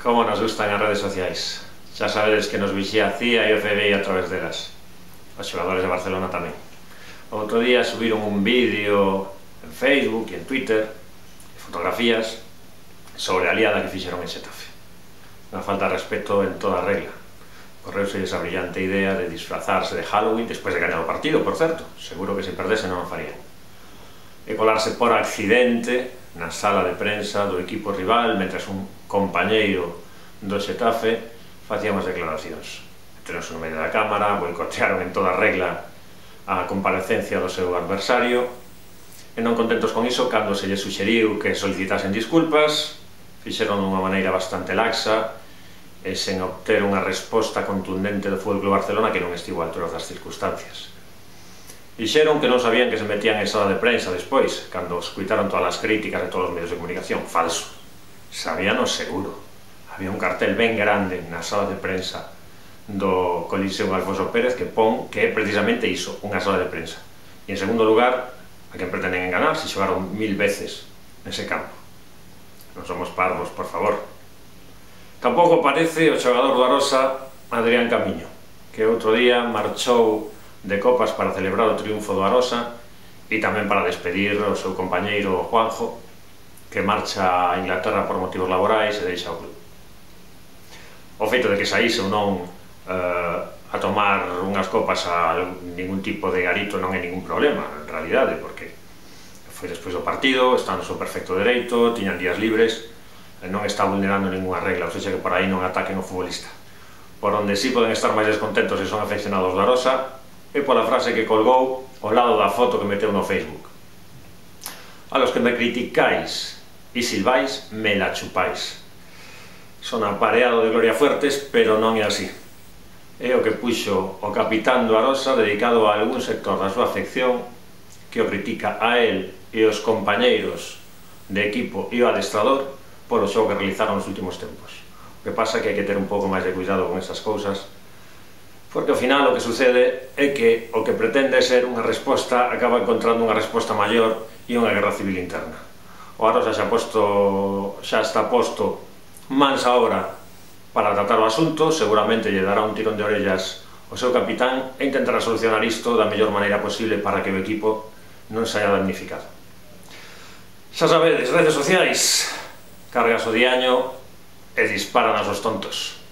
Como nos gustan as redes sociais. Xa sabedes que nos vixía a CIA e o FBI a través delas. Os xogadores de Barcelona tamén. Outro día subiron un vídeo en Facebook e en Twitter, fotografías, sobre a liada que fixeron en Xetafe. Unha falta de respeto en toda regla. Correuse esa brillante idea de disfrazarse de Halloween despois de gañar o partido, por certo. Seguro que se perdese non o farían. E colarse por accidente na sala de prensa do equipo rival mentre un compañeiro do Xetafe facía unhas declaracións. Meteronse no medio da cámara, boicotearon en toda regla a comparecencia do seu adversario e non contentos con iso, cando se lle suxeriu que solicitasen disculpas, fixeron dunha maneira bastante laxa e sen obter unha resposta contundente do Fútbol Club Barcelona que non estivo a altura das circunstancias. Dixeron que non sabían que se metían en sala de prensa despois, cando escuitaron todas as críticas de todos os medios de comunicación. Falso. Sabíano seguro. Había un cartel ben grande na sala de prensa do Coliseum Alfonso Pérez que pon que é precisamente iso, unha sala de prensa. E en segundo lugar, a quen pretenden enganar se xogaron 1000 veces nese campo. Non somos parvos, por favor. Tampouco parece o xogador do Arosa, Adrián Camiño, que outro día marchou de copas para celebrar o triunfo do Arosa e tamén para despedir o seu compañeiro Juanjo, que marcha a Inglaterra por motivos laborais e deixa o club. O feito de que saíse ou non a tomar unhas copas a ningún tipo de garito non é ningún problema, en realidade, porque foi despois do partido, está no seu perfecto dereito, tiñan días libres, non está vulnerando ninguna regla, ou seja que por aí non ataquen o futbolista. Por onde sí poden estar máis descontentos se son afeccionados da Arosa é pola frase que colgou ao lado da foto que meteu no Facebook. A los que me criticáis e silbáis, me la chupáis. Son apareado de Gloria Fuertes, pero non é así. É o que puxo o capitán do Arosa dedicado a algún sector da súa afección que o critica a él e os compañeiros de equipo e o adestrador polo xogo que realizaron nos últimos tempos. O que pasa é que hai que ter un pouco máis de cuidado con estas cousas, porque ao final o que sucede é que o que pretende ser unha resposta acaba encontrando unha resposta maior e unha guerra civil interna. O Arosa xa está posto mans a obra para tratar o asunto, seguramente lle dará un tirón de orellas ao seu capitán e intentará solucionar isto da mellor maneira posible para que o equipo non saia damnificado. Xa sabedes, redes sociais, cargas o diaño e disparan aos tontos.